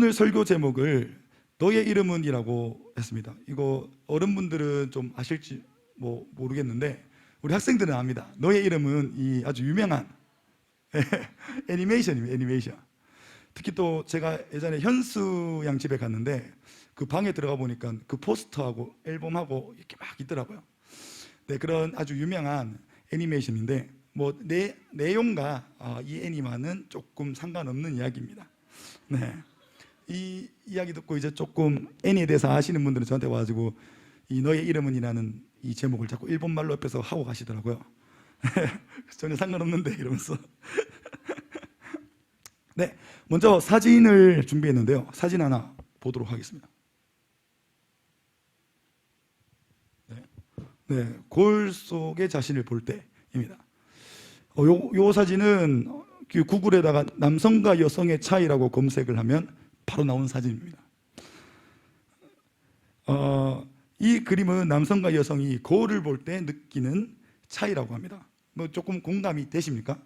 오늘 설교 제목을 너의 이름은이라고 했습니다. 이거 어른분들은 좀 아실지 모르겠는데 우리 학생들은 압니다. 너의 이름은 이 아주 유명한 애니메이션입니다. 애니메이션. 특히 또 제가 예전에 현수 양 집에 갔는데 그 방에 들어가 보니까 그 포스터하고 앨범하고 이렇게 막 있더라고요. 네, 그런 아주 유명한 애니메이션인데 내용과 이 애니와는 조금 상관없는 이야기입니다. 네, 이 이야기 듣고 이제 조금 애니에 대해서 아시는 분들은 저한테 와가지고 이 너의 이름은이라는 이 제목을 자꾸 일본말로 옆에서 하고 가시더라고요. 전혀 상관없는데 이러면서. 네, 먼저 사진을 준비했는데요. 사진 하나 보도록 하겠습니다. 네, 거울 속에 자신을 볼 때입니다. 요 사진은 구글에다가 남성과 여성의 차이라고 검색을 하면 바로 나온 사진입니다. 이 그림은 남성과 여성이 거울을 볼 때 느끼는 차이라고 합니다. 조금 공감이 되십니까?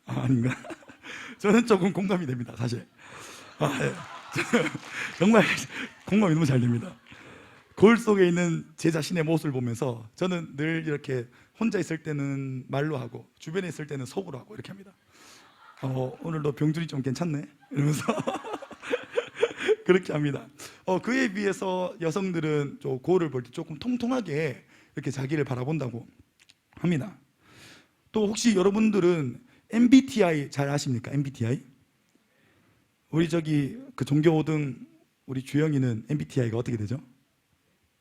아닌가? 저는 조금 공감이 됩니다, 사실. 예. 정말 공감이 너무 잘 됩니다. 거울 속에 있는 제 자신의 모습을 보면서 저는 늘 이렇게 혼자 있을 때는 말로 하고 주변에 있을 때는 속으로 하고 이렇게 합니다. 오늘도 병준이 좀 괜찮네? 이러면서 그렇게 합니다. 그에 비해서 여성들은 거울을 볼 때 조금 통통하게 이렇게 자기를 바라본다고 합니다. 또 혹시 여러분들은 MBTI 잘 아십니까? MBTI? 우리 그 종교 5등 우리 주영이는 MBTI가 어떻게 되죠?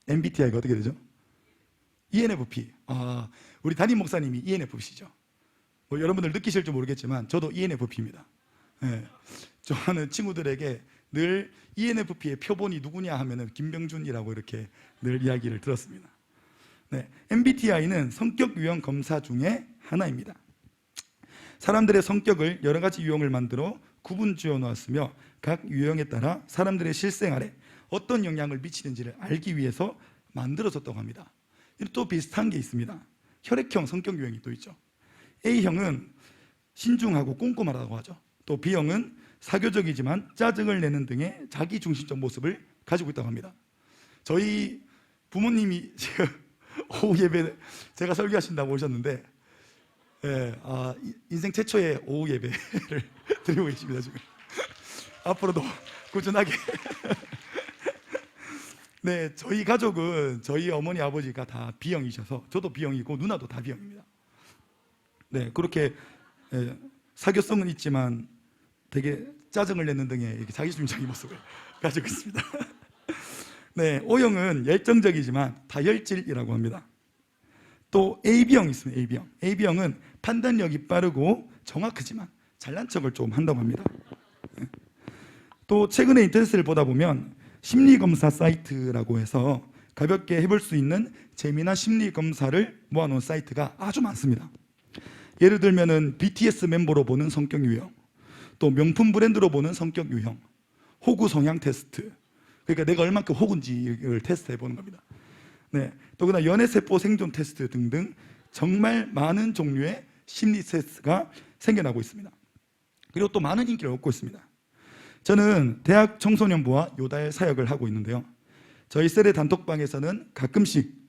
MBTI가 어떻게 되죠? ENFP. 우리 담임 목사님이 ENFP시죠. 여러분들 느끼실지 모르겠지만 저도 ENFP입니다. 네. 저는 친구들에게 늘 ENFP의 표본이 누구냐 하면은 김병준이라고 이렇게 늘 이야기를 들었습니다. 네. MBTI는 성격 유형 검사 중에 하나입니다. 사람들의 성격을 여러 가지 유형을 만들어 구분 지어 놓았으며 각 유형에 따라 사람들의 실생활에 어떤 영향을 미치는지를 알기 위해서 만들어졌다고 합니다. 또 비슷한 게 있습니다. 혈액형 성격 유형이 또 있죠. A형은 신중하고 꼼꼼하다고 하죠. 또 B형은 사교적이지만 짜증을 내는 등의 자기중심적 모습을 가지고 있다고 합니다. 저희 부모님이 지금 오후 예배 제가 설교하신다고 오셨는데 인생 최초의 오후 예배를 드리고 계십니다. 지금 앞으로도 꾸준하게. 네, 저희 가족은 저희 어머니 아버지가 다 B형이셔서 저도 B형이고 누나도 다 B형입니다. 네, 그렇게 사교성은 있지만 되게 짜증을 내는 등의 이렇게 자기중심적인 모습을 가지고 있습니다. 네, O형은 열정적이지만 다혈질이라고 합니다. 또 AB형이 있습니다. AB형. AB형은 판단력이 빠르고 정확하지만 잘난 척을 좀 한다고 합니다. 또 최근에 인터넷을 보다 보면 심리검사 사이트라고 해서 가볍게 해볼 수 있는 재미난 심리검사를 모아놓은 사이트가 아주 많습니다. 예를 들면은 BTS 멤버로 보는 성격 유형, 또 명품 브랜드로 보는 성격 유형, 호구 성향 테스트, 그러니까 내가 얼만큼 호구인지를 테스트해 보는 겁니다. 네, 또 그다음 연애세포 생존 테스트 등등 정말 많은 종류의 심리 테스트가 생겨나고 있습니다. 그리고 또 많은 인기를 얻고 있습니다. 저는 대학 청소년부와 요달 사역을 하고 있는데요. 저희 셀의 단톡방에서는 가끔씩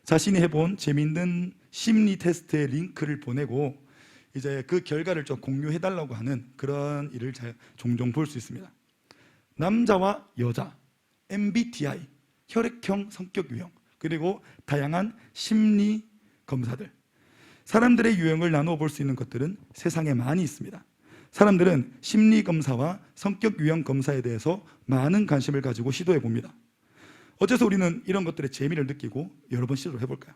자신이 해본 재미있는 심리 테스트의 링크를 보내고 이제 그 결과를 좀 공유해달라고 하는 그런 일을 종종 볼 수 있습니다. 남자와 여자, MBTI, 혈액형 성격 유형, 그리고 다양한 심리 검사들, 사람들의 유형을 나누어 볼 수 있는 것들은 세상에 많이 있습니다. 사람들은 심리 검사와 성격 유형 검사에 대해서 많은 관심을 가지고 시도해 봅니다. 어째서 우리는 이런 것들의 재미를 느끼고 여러 번 시도를 해볼까요?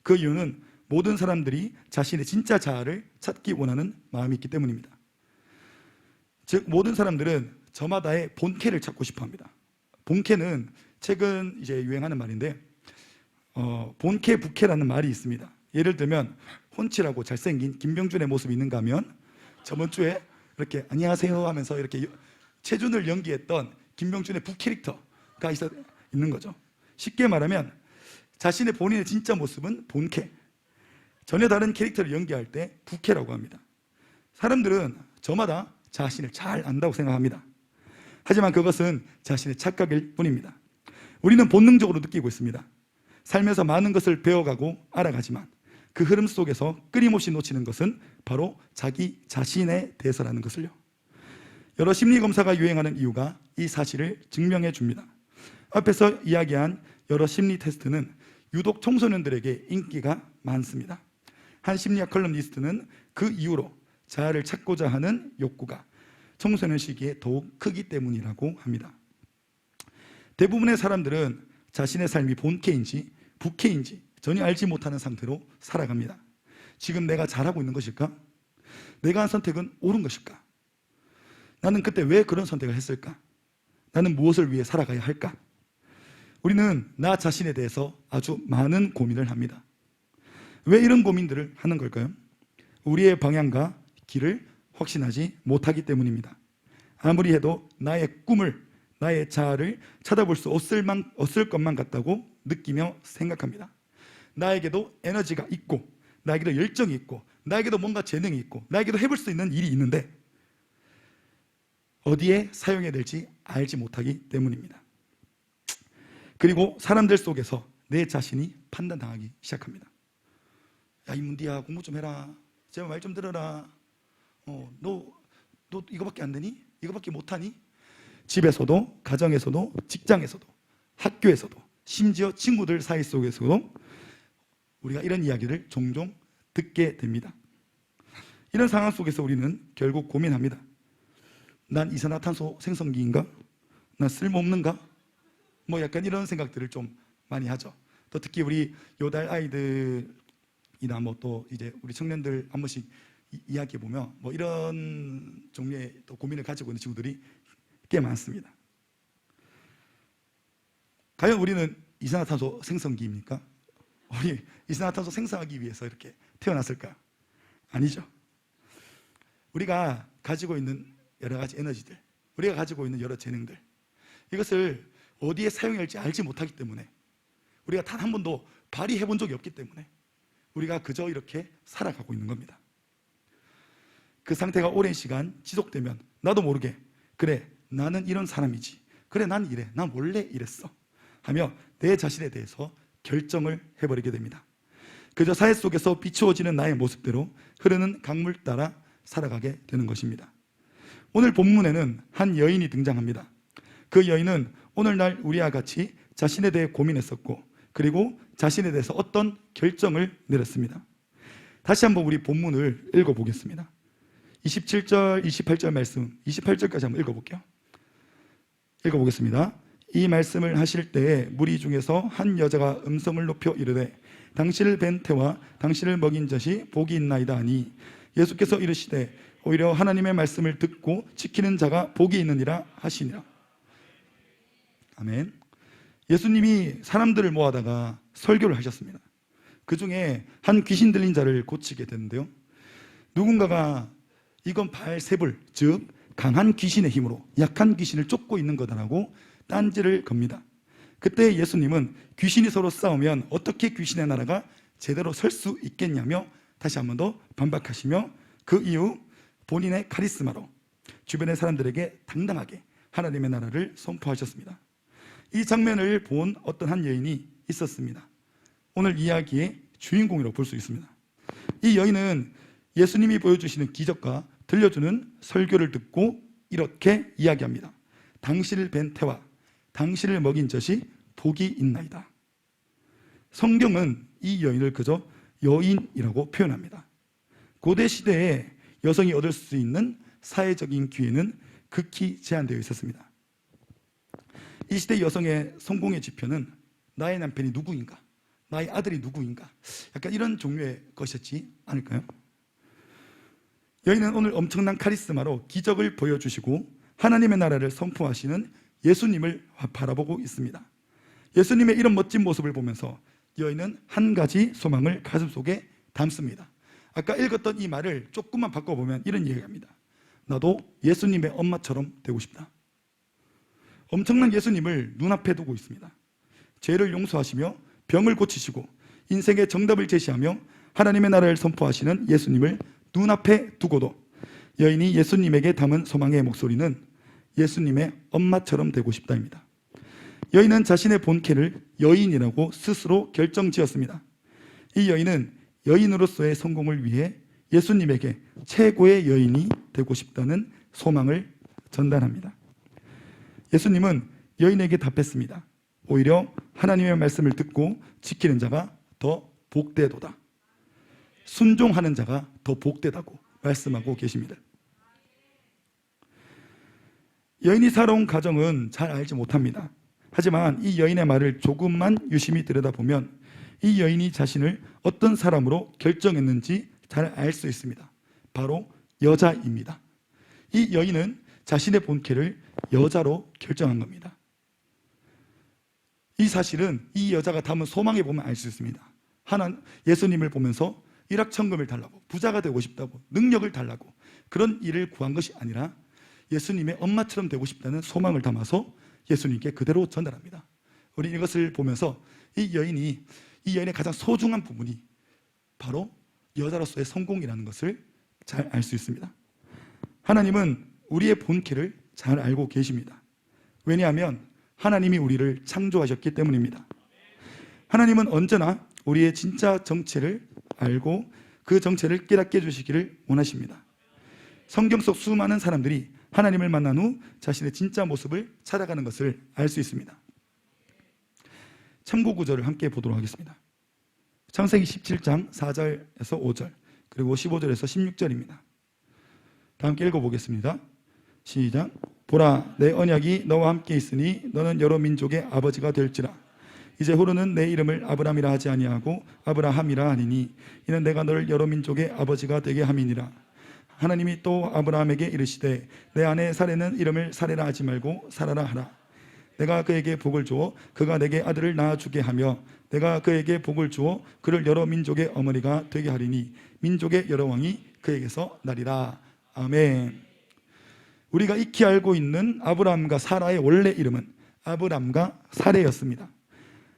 그 이유는 모든 사람들이 자신의 진짜 자아를 찾기 원하는 마음이 있기 때문입니다. 즉 모든 사람들은 저마다의 본캐를 찾고 싶어 합니다. 본캐는 최근 이제 유행하는 말인데 본캐 부캐라는 말이 있습니다. 예를 들면 혼칠하고 잘생긴 김병준의 모습이 있는가 하면 저번 주에 이렇게 안녕하세요 하면서 이렇게 최준을 연기했던 김병준의 부캐릭터가 있는 거죠. 쉽게 말하면 자신의 본인의 진짜 모습은 본캐, 전혀 다른 캐릭터를 연기할 때 부캐라고 합니다. 사람들은 저마다 자신을 잘 안다고 생각합니다. 하지만 그것은 자신의 착각일 뿐입니다. 우리는 본능적으로 느끼고 있습니다. 살면서 많은 것을 배워가고 알아가지만 그 흐름 속에서 끊임없이 놓치는 것은 바로 자기 자신에 대해서라는 것을요. 여러 심리검사가 유행하는 이유가 이 사실을 증명해 줍니다. 앞에서 이야기한 여러 심리 테스트는 유독 청소년들에게 인기가 많습니다. 한 심리학 컬럼니스트는 그 이후로 자아를 찾고자 하는 욕구가 청소년 시기에 더욱 크기 때문이라고 합니다. 대부분의 사람들은 자신의 삶이 본캐인지 부캐인지 전혀 알지 못하는 상태로 살아갑니다. 지금 내가 잘하고 있는 것일까? 내가 한 선택은 옳은 것일까? 나는 그때 왜 그런 선택을 했을까? 나는 무엇을 위해 살아가야 할까? 우리는 나 자신에 대해서 아주 많은 고민을 합니다. 왜 이런 고민들을 하는 걸까요? 우리의 방향과 길을 확신하지 못하기 때문입니다. 아무리 해도 나의 꿈을, 나의 자아를 찾아볼 수 없을 것만 같다고 느끼며 생각합니다. 나에게도 에너지가 있고, 나에게도 열정이 있고, 나에게도 뭔가 재능이 있고, 나에게도 해볼 수 있는 일이 있는데 어디에 사용해야 될지 알지 못하기 때문입니다. 그리고 사람들 속에서 내 자신이 판단당하기 시작합니다. 야, 이문디야, 공부 좀 해라. 제발 말 좀 들어라. 너 이거밖에 안 되니? 이거밖에 못하니? 집에서도, 가정에서도, 직장에서도, 학교에서도, 심지어 친구들 사이 속에서도 우리가 이런 이야기를 종종 듣게 됩니다. 이런 상황 속에서 우리는 결국 고민합니다. 난 이산화탄소 생성기인가? 난 쓸모없는가? 뭐 약간 이런 생각들을 좀 많이 하죠. 또 특히 우리 요달 아이들이나 뭐 또 이제 우리 청년들 한 번씩 이야기해 보면 뭐 이런 종류의 또 고민을 가지고 있는 친구들이 꽤 많습니다. 과연 우리는 이산화탄소 생성기입니까? 우리 이산화탄소 생성하기 위해서 이렇게 태어났을까? 아니죠. 우리가 가지고 있는 여러 가지 에너지들, 우리가 가지고 있는 여러 재능들, 이것을 어디에 사용해야 할지 알지 못하기 때문에, 우리가 단 한 번도 발휘해 본 적이 없기 때문에 우리가 그저 이렇게 살아가고 있는 겁니다. 그 상태가 오랜 시간 지속되면 나도 모르게 그래, 나는 이런 사람이지, 그래, 난 이래, 난 원래 이랬어 하며 내 자신에 대해서 결정을 해버리게 됩니다. 그저 사회 속에서 비추어지는 나의 모습대로 흐르는 강물 따라 살아가게 되는 것입니다. 오늘 본문에는 한 여인이 등장합니다. 그 여인은 오늘날 우리와 같이 자신에 대해 고민했었고, 그리고 자신에 대해서 어떤 결정을 내렸습니다. 다시 한번 우리 본문을 읽어보겠습니다. 27절, 28절 말씀, 28절까지 한번 읽어볼게요. 읽어보겠습니다. 이 말씀을 하실 때에 무리 중에서 한 여자가 음성을 높여 이르되 당신을 뵌 태와 당신을 먹인 젖이 복이 있나이다 하니, 예수께서 이르시되 오히려 하나님의 말씀을 듣고 지키는 자가 복이 있느니라 하시니라. 아멘. 예수님이 사람들을 모아다가 설교를 하셨습니다. 그 중에 한 귀신 들린 자를 고치게 되는데요, 누군가가 이건 발세불, 즉 강한 귀신의 힘으로 약한 귀신을 쫓고 있는 거다라고 딴지를 겁니다. 그때 예수님은 귀신이 서로 싸우면 어떻게 귀신의 나라가 제대로 설 수 있겠냐며 다시 한 번 더 반박하시며, 그 이후 본인의 카리스마로 주변의 사람들에게 당당하게 하나님의 나라를 선포하셨습니다. 이 장면을 본 어떤 한 여인이 있었습니다. 오늘 이야기의 주인공이라고 볼 수 있습니다. 이 여인은 예수님이 보여주시는 기적과 들려주는 설교를 듣고 이렇게 이야기합니다. 당신을 뵌 태와 당신을 먹인 젖이 복이 있나이다. 성경은 이 여인을 그저 여인이라고 표현합니다. 고대 시대에 여성이 얻을 수 있는 사회적인 기회는 극히 제한되어 있었습니다. 이 시대 여성의 성공의 지표는 나의 남편이 누구인가, 나의 아들이 누구인가, 약간 이런 종류의 것이었지 않을까요? 여인은 오늘 엄청난 카리스마로 기적을 보여주시고 하나님의 나라를 선포하시는 예수님을 바라보고 있습니다. 예수님의 이런 멋진 모습을 보면서 여인은 한 가지 소망을 가슴속에 담습니다. 아까 읽었던 이 말을 조금만 바꿔보면 이런 얘기합니다. 나도 예수님의 엄마처럼 되고 싶다. 엄청난 예수님을 눈앞에 두고 있습니다. 죄를 용서하시며 병을 고치시고 인생의 정답을 제시하며 하나님의 나라를 선포하시는 예수님을 눈앞에 두고도 여인이 예수님에게 담은 소망의 목소리는 예수님의 엄마처럼 되고 싶다입니다. 여인은 자신의 본캐를 여인이라고 스스로 결정지었습니다. 이 여인은 여인으로서의 성공을 위해 예수님에게 최고의 여인이 되고 싶다는 소망을 전달합니다. 예수님은 여인에게 답했습니다. 오히려 하나님의 말씀을 듣고 지키는 자가 더 복되도다. 순종하는 자가 더 복되다고 말씀하고 계십니다. 여인이 살아온 가정은 잘 알지 못합니다. 하지만 이 여인의 말을 조금만 유심히 들여다보면 이 여인이 자신을 어떤 사람으로 결정했는지 잘 알 수 있습니다. 바로 여자입니다. 이 여인은 자신의 본캐를 여자로 결정한 겁니다. 이 사실은 이 여자가 담은 소망에 보면 알 수 있습니다. 예수님을 보면서 일확천금을 달라고, 부자가 되고 싶다고, 능력을 달라고 그런 일을 구한 것이 아니라 예수님의 엄마처럼 되고 싶다는 소망을 담아서 예수님께 그대로 전달합니다. 우리 이것을 보면서 이 여인의 가장 소중한 부분이 바로 여자로서의 성공이라는 것을 잘 알 수 있습니다. 하나님은 우리의 본캐를 잘 알고 계십니다. 왜냐하면 하나님이 우리를 창조하셨기 때문입니다. 하나님은 언제나 우리의 진짜 정체를 알고 그 정체를 깨닫게 해주시기를 원하십니다. 성경 속 수많은 사람들이 하나님을 만난 후 자신의 진짜 모습을 찾아가는 것을 알 수 있습니다. 참고 구절을 함께 보도록 하겠습니다. 창세기 17장 4절에서 5절 그리고 15절에서 16절입니다. 다 함께 읽어보겠습니다. 시작. 보라, 내 언약이 너와 함께 있으니 너는 여러 민족의 아버지가 될지라. 이제후로는 내 이름을 아브람이라 하지 아니하고 아브라함이라 하리니 이는 내가 너를 여러 민족의 아버지가 되게 함이니라. 하나님이 또 아브라함에게 이르시되 내 아내 사레는 이름을 사레라 하지 말고 사라라 하라. 내가 그에게 복을 주어 그가 내게 아들을 낳아주게 하며 내가 그에게 복을 주어 그를 여러 민족의 어머니가 되게 하리니 민족의 여러 왕이 그에게서 나리라. 아멘. 우리가 익히 알고 있는 아브라함과 사라의 원래 이름은 아브람과 사레였습니다.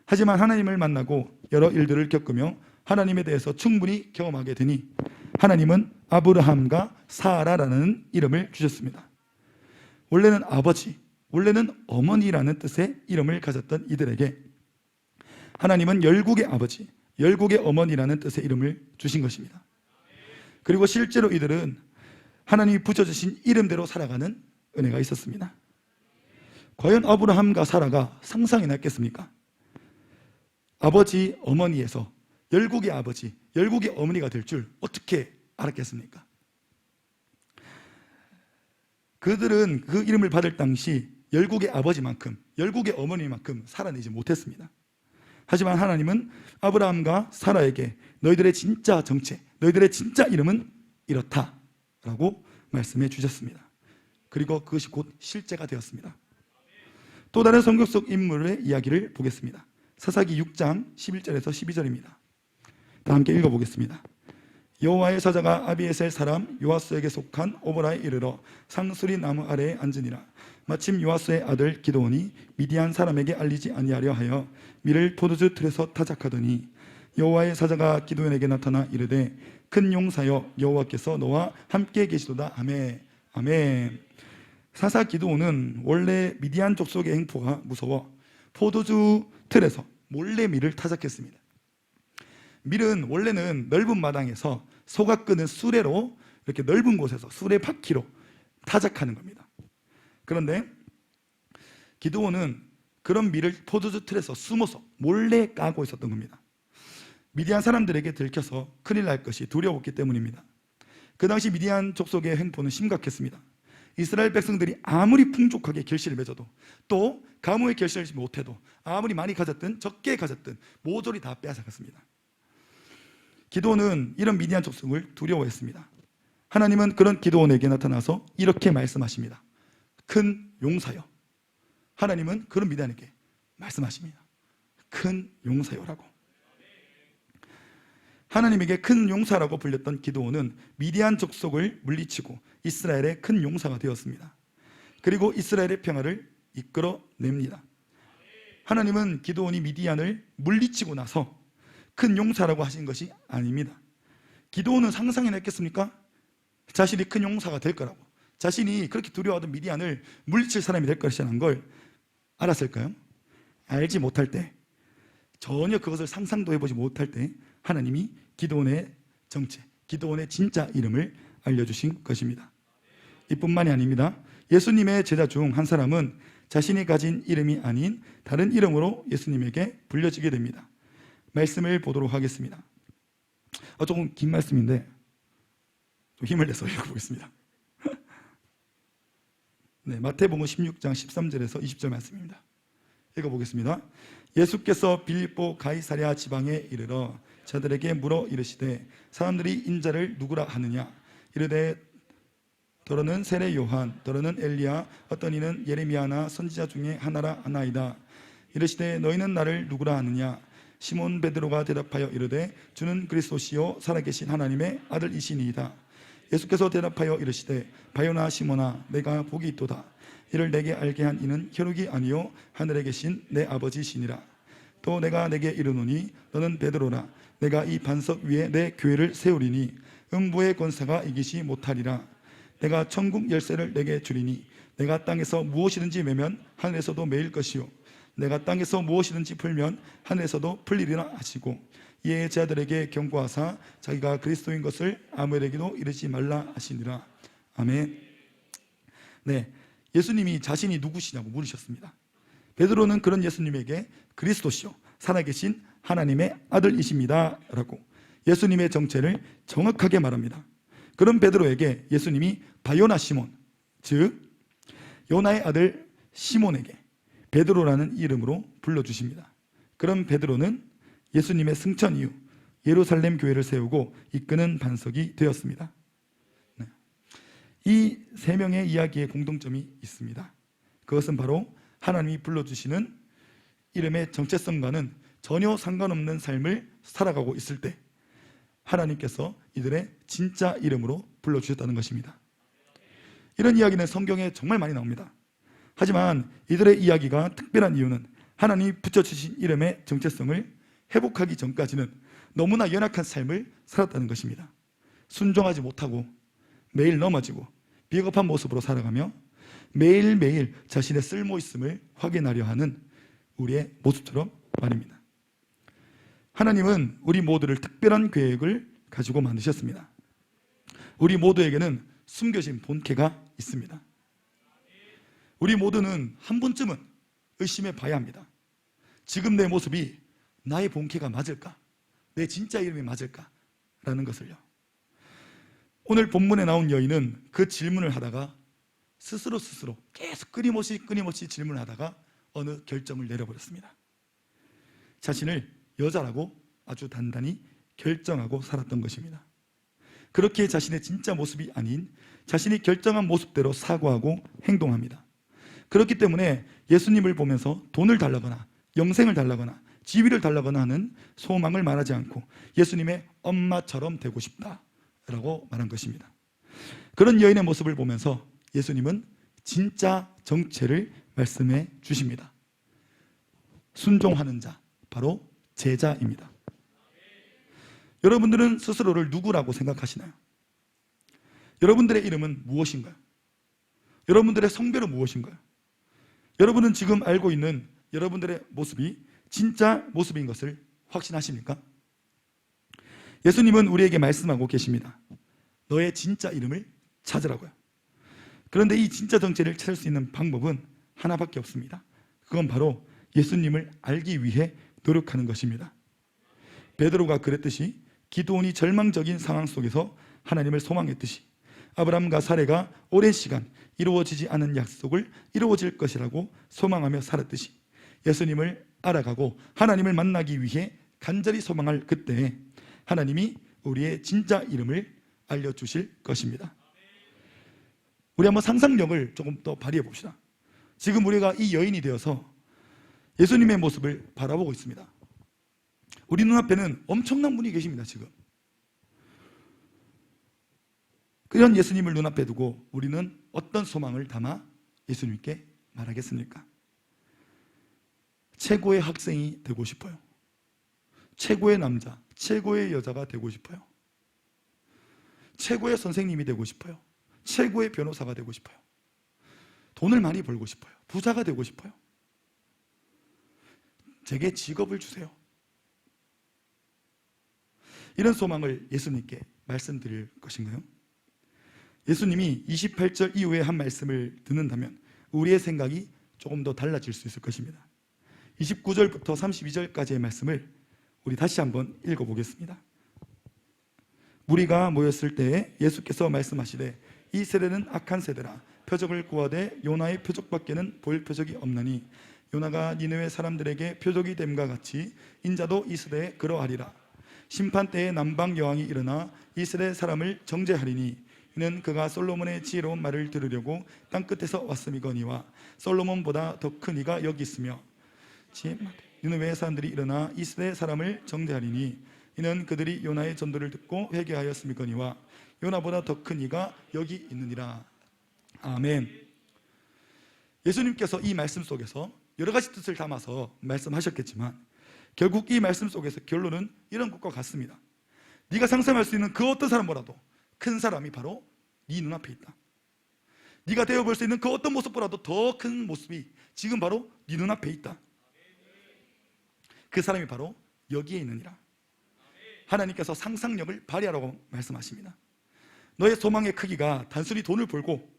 하지만 하나님을 만나고 여러 일들을 겪으며 하나님에 대해서 충분히 경험하게 되니 하나님은 아브라함과 사라라는 이름을 주셨습니다. 원래는 아버지, 원래는 어머니라는 뜻의 이름을 가졌던 이들에게 하나님은 열국의 아버지, 열국의 어머니라는 뜻의 이름을 주신 것입니다. 그리고 실제로 이들은 하나님이 붙여주신 이름대로 살아가는 은혜가 있었습니다. 과연 아브라함과 사라가 상상이 났겠습니까? 아버지, 어머니에서 열국의 아버지, 열국의 어머니가 될 줄 어떻게 알았겠습니까? 그들은 그 이름을 받을 당시 열국의 아버지만큼, 열국의 어머니만큼 살아내지 못했습니다. 하지만 하나님은 아브라함과 사라에게 너희들의 진짜 정체, 너희들의 진짜 이름은 이렇다 라고 말씀해 주셨습니다. 그리고 그것이 곧 실제가 되었습니다. 또 다른 성경 속 인물의 이야기를 보겠습니다. 사사기 6장 11절에서 12절입니다. 다 함께 읽어보겠습니다. 여호와의 사자가 아비에셀 사람 요아스에게 속한 오보라에 이르러 상수리 나무 아래에 앉으니라. 마침 요아스의 아들 기드온이 미디안 사람에게 알리지 아니하려 하여 밀을 포도주 틀에서 타작하더니 여호와의 사자가 기드온에게 나타나 이르되 큰 용사여 여호와께서 너와 함께 계시도다. 아멘. 아멘. 사사 기드온은 원래 미디안 족속의 행포가 무서워 포도주 틀에서 몰래 밀을 타작했습니다. 밀은 원래는 넓은 마당에서 소가 끄는 수레로 이렇게 넓은 곳에서 수레 바퀴로 타작하는 겁니다. 그런데 기드온은 그런 밀을 포도주 틀에서 숨어서 몰래 까고 있었던 겁니다. 미디안 사람들에게 들켜서 큰일 날 것이 두려웠기 때문입니다. 그 당시 미디안 족속의 횡포는 심각했습니다. 이스라엘 백성들이 아무리 풍족하게 결실을 맺어도 또 가뭄에 결실을 못해도 아무리 많이 가졌든 적게 가졌든 모조리 다 빼앗아갔습니다. 기드온은 이런 미디안 족속을 두려워했습니다. 하나님은 그런 기드온에게 나타나서 이렇게 말씀하십니다. 큰 용사여. 하나님은 그런 미디안에게 말씀하십니다. 큰 용사여라고. 하나님에게 큰 용사라고 불렸던 기드온은 미디안 족속을 물리치고 이스라엘의 큰 용사가 되었습니다. 그리고 이스라엘의 평화를 이끌어냅니다. 하나님은 기드온이 미디안을 물리치고 나서 큰 용사라고 하신 것이 아닙니다. 기드온은 상상이나 했겠습니까? 자신이 큰 용사가 될 거라고, 자신이 그렇게 두려워하던 미디안을 물리칠 사람이 될 것이라는 걸 알았을까요? 알지 못할 때, 전혀 그것을 상상도 해보지 못할 때 하나님이 기드온의 정체, 기드온의 진짜 이름을 알려주신 것입니다. 이뿐만이 아닙니다. 예수님의 제자 중 한 사람은 자신이 가진 이름이 아닌 다른 이름으로 예수님에게 불려지게 됩니다. 말씀을 보도록 하겠습니다. 조금 긴 말씀인데 좀 힘을 내서 읽어보겠습니다. 네, 마태복음 16장 13절에서 20절 말씀입니다. 읽어보겠습니다. 예수께서 빌립보 가이사랴 지방에 이르러 저들에게 물어 이르시되 사람들이 인자를 누구라 하느냐? 이르되 더러는 세례 요한, 더러는 엘리야, 어떤 이는 예레미야나 선지자 중에 하나라 하나이다. 이르시되 너희는 나를 누구라 하느냐? 시몬 베드로가 대답하여 이르되 주는 그리스도시요 살아계신 하나님의 아들이시니이다. 예수께서 대답하여 이르시되 바요나 시몬아 내가 복이 있도다. 이를 내게 알게 한 이는 혈육이 아니요 하늘에 계신 내 아버지시니라. 또 내가 내게 이르노니 너는 베드로라. 내가 이 반석 위에 내 교회를 세우리니 음부의 권세가 이기지 못하리라. 내가 천국 열쇠를 내게 주리니 내가 땅에서 무엇이든지 매면 하늘에서도 매일 것이요 내가 땅에서 무엇이든지 풀면 하늘에서도 풀리리라 하시고 이에 제자들에게 경고하사 자기가 그리스도인 것을 아무에게도 이르지 말라 하시니라. 아멘. 네, 예수님이 자신이 누구시냐고 물으셨습니다. 베드로는 그런 예수님에게 그리스도시요 살아계신 하나님의 아들이십니다 라고 예수님의 정체를 정확하게 말합니다. 그런 베드로에게 예수님이 바요나 시몬, 즉 요나의 아들 시몬에게 베드로라는 이름으로 불러주십니다. 그런 베드로는 예수님의 승천 이후 예루살렘 교회를 세우고 이끄는 반석이 되었습니다. 네. 이 세 명의 이야기에 공통점이 있습니다. 그것은 바로 하나님이 불러주시는 이름의 정체성과는 전혀 상관없는 삶을 살아가고 있을 때 하나님께서 이들의 진짜 이름으로 불러주셨다는 것입니다. 이런 이야기는 성경에 정말 많이 나옵니다. 하지만 이들의 이야기가 특별한 이유는 하나님이 붙여주신 이름의 정체성을 회복하기 전까지는 너무나 연약한 삶을 살았다는 것입니다. 순종하지 못하고 매일 넘어지고 비겁한 모습으로 살아가며 매일매일 자신의 쓸모있음을 확인하려 하는 우리의 모습처럼 말입니다. 하나님은 우리 모두를 특별한 계획을 가지고 만드셨습니다. 우리 모두에게는 숨겨진 본캐가 있습니다. 우리 모두는 한 번쯤은 의심해 봐야 합니다. 지금 내 모습이 나의 본캐가 맞을까? 내 진짜 이름이 맞을까? 라는 것을요. 오늘 본문에 나온 여인은 그 질문을 하다가 스스로 계속 끊임없이 질문을 하다가 어느 결정을 내려버렸습니다. 자신을 여자라고 아주 단단히 결정하고 살았던 것입니다. 그렇게 자신의 진짜 모습이 아닌 자신이 결정한 모습대로 사고하고 행동합니다. 그렇기 때문에 예수님을 보면서 돈을 달라거나 영생을 달라거나 지위를 달라거나 하는 소망을 말하지 않고 예수님의 엄마처럼 되고 싶다라고 말한 것입니다. 그런 여인의 모습을 보면서 예수님은 진짜 정체를 말씀해 주십니다. 순종하는 자, 바로 제자입니다. 여러분들은 스스로를 누구라고 생각하시나요? 여러분들의 이름은 무엇인가요? 여러분들의 성별은 무엇인가요? 여러분은 지금 알고 있는 여러분들의 모습이 진짜 모습인 것을 확신하십니까? 예수님은 우리에게 말씀하고 계십니다. 너의 진짜 이름을 찾으라고요. 그런데 이 진짜 정체를 찾을 수 있는 방법은 하나밖에 없습니다. 그건 바로 예수님을 알기 위해 노력하는 것입니다. 베드로가 그랬듯이 기드온이 절망적인 상황 속에서 하나님을 소망했듯이 아브라함과 사레가 오랜 시간 이루어지지 않은 약속을 이루어질 것이라고 소망하며 살았듯이 예수님을 알아가고 하나님을 만나기 위해 간절히 소망할 그때에 하나님이 우리의 진짜 이름을 알려주실 것입니다. 우리 한번 상상력을 조금 더 발휘해 봅시다. 지금 우리가 이 여인이 되어서 예수님의 모습을 바라보고 있습니다. 우리 눈앞에는 엄청난 분이 계십니다. 지금 그런 예수님을 눈앞에 두고 우리는 어떤 소망을 담아 예수님께 말하겠습니까? 최고의 학생이 되고 싶어요. 최고의 남자, 최고의 여자가 되고 싶어요. 최고의 선생님이 되고 싶어요. 최고의 변호사가 되고 싶어요. 돈을 많이 벌고 싶어요. 부자가 되고 싶어요. 제게 직업을 주세요. 이런 소망을 예수님께 말씀드릴 것인가요? 예수님이 28절 이후에 한 말씀을 듣는다면 우리의 생각이 조금 더 달라질 수 있을 것입니다. 29절부터 32절까지의 말씀을 우리 다시 한번 읽어보겠습니다. 무리가 모였을 때에 예수께서 말씀하시되 이 세대는 악한 세대라. 표적을 구하되 요나의 표적밖에는 볼 표적이 없나니 요나가 니느웨 사람들에게 표적이 됨과 같이 인자도 이 세대에 그러하리라. 심판 때에 남방 여왕이 일어나 이 세대 사람을 정죄하리니 이는 그가 솔로몬의 지혜로운 말을 들으려고 땅끝에서 왔음이거니와 솔로몬보다 더 큰 이가 여기 있으며 니느웨 사람들이 일어나 이 세대 사람을 정죄하리니 이는 그들이 요나의 전도를 듣고 회개하였음이거니와 요나보다 더 큰 이가 여기 있느니라. 아멘. 예수님께서 이 말씀 속에서 여러 가지 뜻을 담아서 말씀하셨겠지만 결국 이 말씀 속에서 결론은 이런 것과 같습니다. 네가 상상할 수 있는 그 어떤 사람보다도 큰 사람이 바로 네 눈앞에 있다. 네가 되어볼 수 있는 그 어떤 모습보다도 더 큰 모습이 지금 바로 네 눈앞에 있다. 그 사람이 바로 여기에 있느니라. 하나님께서 상상력을 발휘하라고 말씀하십니다. 너의 소망의 크기가 단순히 돈을 벌고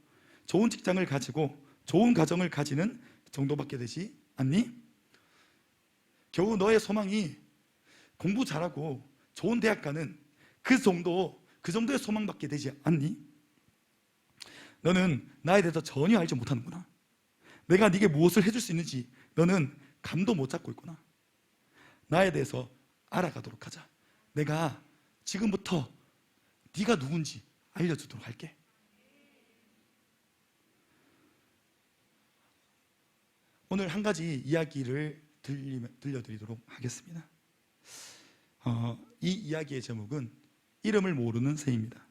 좋은 직장을 가지고 좋은 가정을 가지는 정도밖에 되지 않니? 겨우 너의 소망이 공부 잘하고 좋은 대학 가는 그 정도의 소망밖에 되지 않니? 너는 나에 대해서 전혀 알지 못하는구나. 내가 네게 무엇을 해줄 수 있는지 너는 감도 못 잡고 있구나. 나에 대해서 알아가도록 하자. 내가 지금부터 네가 누군지 알려주도록 할게. 오늘 한 가지 이야기를 들려드리도록 하겠습니다. 이 이야기의 제목은 이름을 모르는 새입니다.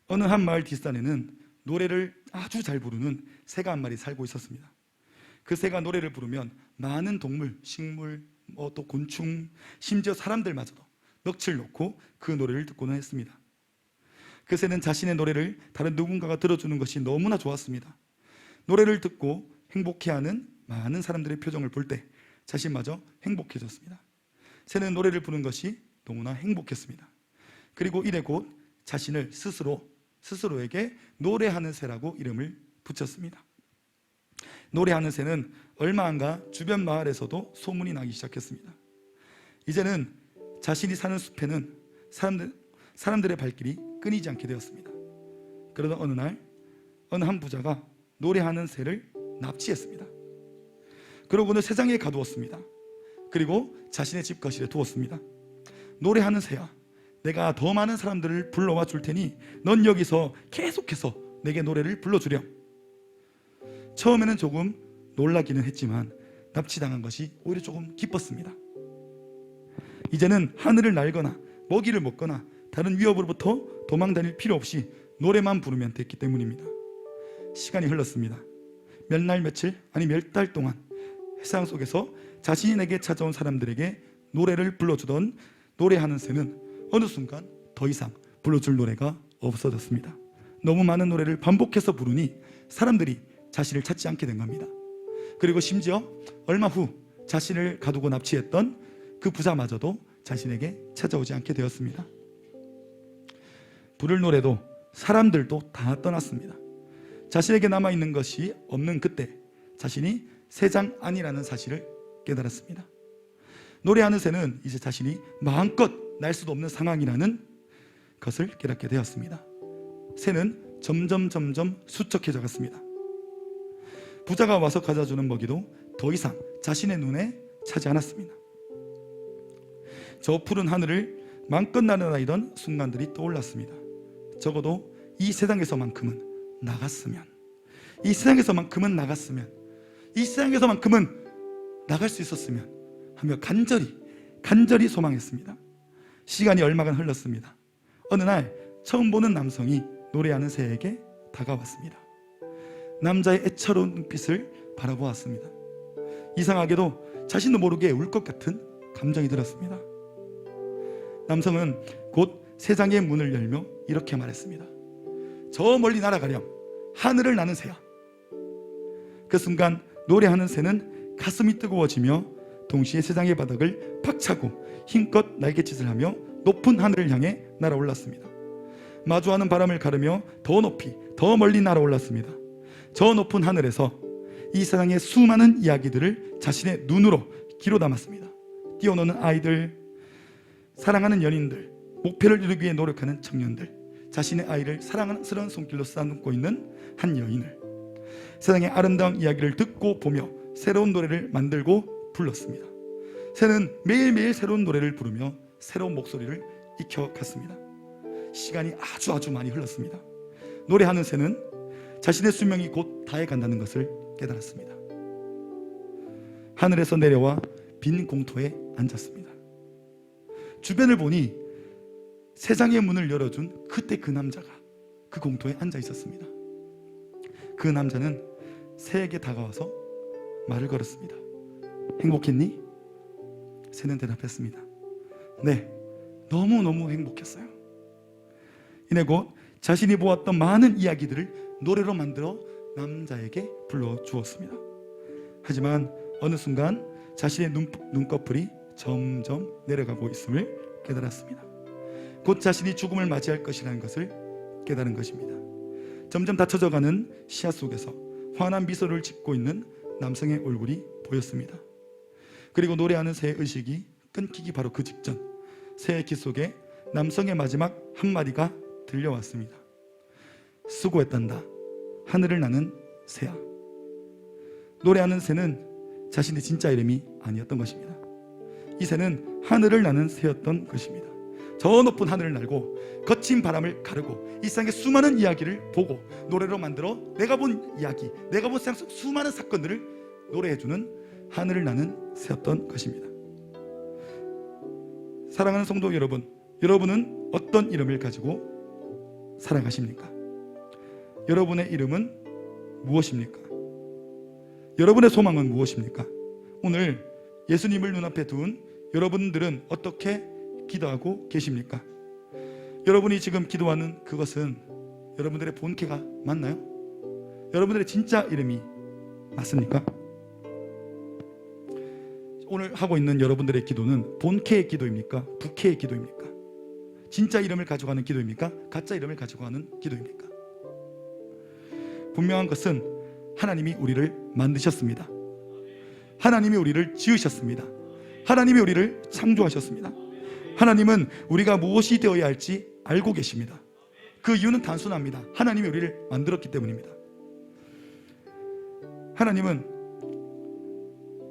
어느 한 마을 뒷산에는 노래를 아주 잘 부르는 새가 한 마리 살고 있었습니다. 그 새가 노래를 부르면 많은 동물, 식물, 또 곤충, 심지어 사람들마저도 넋을 놓고 그 노래를 듣고는 했습니다. 그 새는 자신의 노래를 다른 누군가가 들어주는 것이 너무나 좋았습니다. 노래를 듣고 행복해하는 많은 사람들의 표정을 볼 때 자신마저 행복해졌습니다. 새는 노래를 부르는 것이 너무나 행복했습니다. 그리고 이래 곧 자신을 스스로에게 노래하는 새라고 이름을 붙였습니다. 노래하는 새는 얼마 안 가 주변 마을에서도 소문이 나기 시작했습니다. 이제는 자신이 사는 숲에는 사람들의 발길이 끊이지 않게 되었습니다. 그러던 어느 날 어느 한 부자가 노래하는 새를 납치했습니다. 그러고는 새장에 가두었습니다. 그리고 자신의 집 거실에 두었습니다. 노래하는 새야, 내가 더 많은 사람들을 불러와 줄 테니 넌 여기서 계속해서 내게 노래를 불러주렴. 처음에는 조금 놀라기는 했지만 납치당한 것이 오히려 조금 기뻤습니다. 이제는 하늘을 날거나 먹이를 먹거나 다른 위협으로부터 도망다닐 필요 없이 노래만 부르면 됐기 때문입니다. 시간이 흘렀습니다. 몇 날 며칠 아니 몇 달 동안 세상 속에서 자신에게 찾아온 사람들에게 노래를 불러주던 노래하는 새는 어느 순간 더 이상 불러줄 노래가 없어졌습니다. 너무 많은 노래를 반복해서 부르니 사람들이 자신을 찾지 않게 된 겁니다. 그리고 심지어 얼마 후 자신을 가두고 납치했던 그 부자마저도 자신에게 찾아오지 않게 되었습니다. 부를 노래도 사람들도 다 떠났습니다. 자신에게 남아있는 것이 없는 그때 자신이 새장 아니라는 사실을 깨달았습니다. 노래하는 새는 이제 자신이 마음껏 날 수도 없는 상황이라는 것을 깨닫게 되었습니다. 새는 점점 수척해져 갔습니다. 부자가 와서 가져주는 먹이도 더 이상 자신의 눈에 차지 않았습니다. 저 푸른 하늘을 마음껏 날아다니던 순간들이 떠올랐습니다. 적어도 이 세상에서만큼은 나갔으면, 이 세상에서만큼은 나갔으면, 이 세상에서만큼은 나갈 수 있었으면 하며 간절히 소망했습니다. 시간이 얼마간 흘렀습니다. 어느 날 처음 보는 남성이 노래하는 새에게 다가왔습니다. 남자의 애처로운 눈빛을 바라보았습니다. 이상하게도 자신도 모르게 울 것 같은 감정이 들었습니다. 남성은 곧 새장의 문을 열며 이렇게 말했습니다. 저 멀리 날아가렴. 하늘을 나는 새야. 그 순간 노래하는 새는 가슴이 뜨거워지며 동시에 세상의 바닥을 박차고 힘껏 날갯짓을 하며 높은 하늘을 향해 날아올랐습니다. 마주하는 바람을 가르며 더 높이 더 멀리 날아올랐습니다. 저 높은 하늘에서 이 세상의 수많은 이야기들을 자신의 눈으로 귀로 담았습니다. 뛰어노는 아이들, 사랑하는 연인들, 목표를 이루기 위해 노력하는 청년들, 자신의 아이를 사랑스러운 손길로 쓰다듬고 있는 한 여인을, 세상의 아름다운 이야기를 듣고 보며 새로운 노래를 만들고 불렀습니다. 새는 매일매일 새로운 노래를 부르며 새로운 목소리를 익혀갔습니다. 시간이 아주 많이 흘렀습니다. 노래하는 새는 자신의 수명이 곧 다해간다는 것을 깨달았습니다. 하늘에서 내려와 빈 공터에 앉았습니다. 주변을 보니 세상의 문을 열어준 그때 그 남자가 그 공터에 앉아 있었습니다. 그 남자는 새에게 다가와서 말을 걸었습니다. 행복했니? 새는 대답했습니다. 네, 너무너무 행복했어요. 이내 곧 자신이 보았던 많은 이야기들을 노래로 만들어 남자에게 불러주었습니다. 하지만 어느 순간 자신의 눈꺼풀이 점점 내려가고 있음을 깨달았습니다. 곧 자신이 죽음을 맞이할 것이라는 것을 깨달은 것입니다. 점점 닫혀져가는 시야 속에서 환한 미소를 짓고 있는 남성의 얼굴이 보였습니다. 그리고 노래하는 새의 의식이 끊기기 바로 그 직전, 새의 귀 속에 남성의 마지막 한마디가 들려왔습니다. 수고했단다, 하늘을 나는 새야. 노래하는 새는 자신의 진짜 이름이 아니었던 것입니다. 이 새는 하늘을 나는 새였던 것입니다. 저 높은 하늘을 날고 거친 바람을 가르고 이 세상의 수많은 이야기를 보고 노래로 만들어 내가 본 이야기, 내가 본 세상 속 수많은 사건들을 노래해주는 하늘을 나는 새였던 것입니다. 사랑하는 성도 여러분, 여러분은 어떤 이름을 가지고 살아가십니까? 여러분의 이름은 무엇입니까? 여러분의 소망은 무엇입니까? 오늘 예수님을 눈앞에 둔 여러분들은 어떻게 기도하고 계십니까? 여러분이 지금 기도하는 그것은 여러분들의 본캐가 맞나요? 여러분들의 진짜 이름이 맞습니까? 오늘 하고 있는 여러분들의 기도는 본캐의 기도입니까? 부캐의 기도입니까? 진짜 이름을 가지고 하는 기도입니까? 가짜 이름을 가지고 하는 기도입니까? 분명한 것은 하나님이 우리를 만드셨습니다. 하나님이 우리를 지으셨습니다. 하나님이 우리를 창조하셨습니다. 하나님은 우리가 무엇이 되어야 할지 알고 계십니다. 그 이유는 단순합니다. 하나님이 우리를 만들었기 때문입니다. 하나님은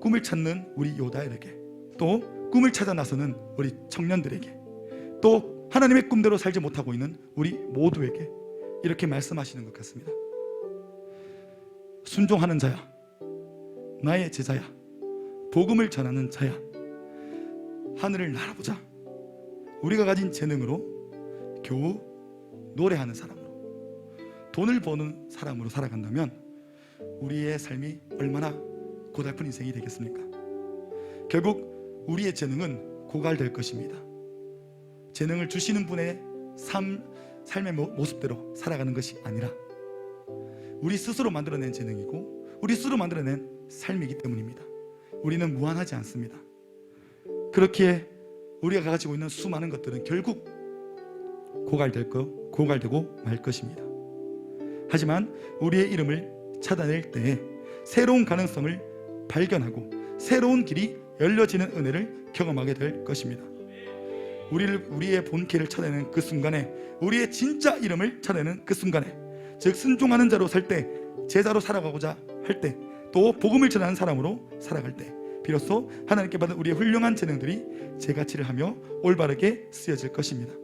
꿈을 찾는 우리 요다엘에게, 또 꿈을 찾아 나서는 우리 청년들에게, 또 하나님의 꿈대로 살지 못하고 있는 우리 모두에게 이렇게 말씀하시는 것 같습니다. 순종하는 자야, 나의 제자야, 복음을 전하는 자야, 하늘을 날아보자. 우리가 가진 재능으로 겨우 노래하는 사람으로, 돈을 버는 사람으로 살아간다면 우리의 삶이 얼마나 고달픈 인생이 되겠습니까? 결국 우리의 재능은 고갈될 것입니다. 재능을 주시는 분의 삶의 모습대로 살아가는 것이 아니라 우리 스스로 만들어낸 재능이고 우리 스스로 만들어낸 삶이기 때문입니다. 우리는 무한하지 않습니다. 그렇기에 우리가 가지고 있는 수많은 것들은 결국 고갈되고 말 것입니다. 하지만 우리의 이름을 찾아낼 때에 새로운 가능성을 발견하고 새로운 길이 열려지는 은혜를 경험하게 될 것입니다. 우리의 본캐를 찾아내는 그 순간에, 우리의 진짜 이름을 찾아내는 그 순간에, 즉 순종하는 자로 살 때, 제자로 살아가고자 할 때, 또 복음을 전하는 사람으로 살아갈 때 비로소 하나님께 받은 우리의 훌륭한 재능들이 제가치를 하며 올바르게 쓰여질 것입니다.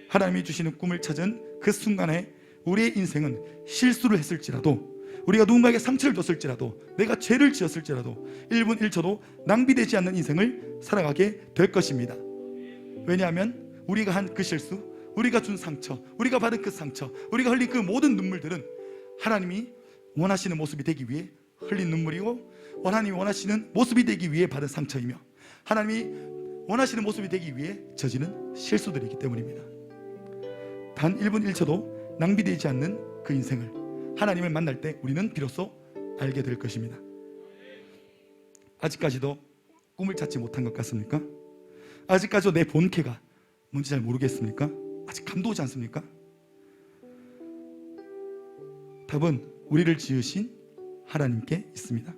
하나님이 주시는 꿈을 찾은 그 순간에 우리의 인생은 실수를 했을지라도, 우리가 누군가에게 상처를 줬을지라도, 내가 죄를 지었을지라도 1분 1초도 낭비되지 않는 인생을 살아가게 될 것입니다. 왜냐하면 우리가 한 그 실수, 우리가 준 상처, 우리가 받은 그 상처, 우리가 흘린 그 모든 눈물들은 하나님이 원하시는 모습이 되기 위해 흘린 눈물이고, 하나님이 원하시는 모습이 되기 위해 받은 상처이며, 하나님이 원하시는 모습이 되기 위해 저지른 실수들이기 때문입니다. 단 1분 1초도 낭비되지 않는 그 인생을 하나님을 만날 때 우리는 비로소 알게 될 것입니다. 아직까지도 꿈을 찾지 못한 것 같습니까? 아직까지도 내 본캐가 뭔지 잘 모르겠습니까? 아직 감도 오지 않습니까? 답은 우리를 지으신 하나님께 있습니다.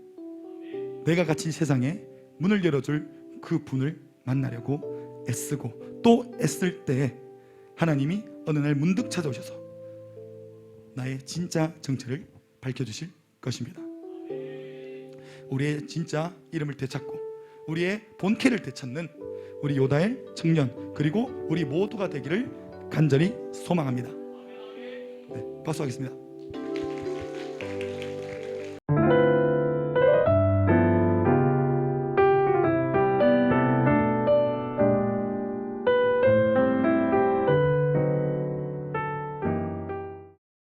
내가 갇힌 세상에 문을 열어줄 그 분을 만나려고 애쓰고 또 애쓸 때 하나님이 어느 날 문득 찾아오셔서 나의 진짜 정체를 밝혀주실 것입니다. 우리의 진짜 이름을 되찾고 우리의 본캐를 되찾는 우리 요다엘 청년 그리고 우리 모두가 되기를 간절히 소망합니다. 네, 박수하겠습니다.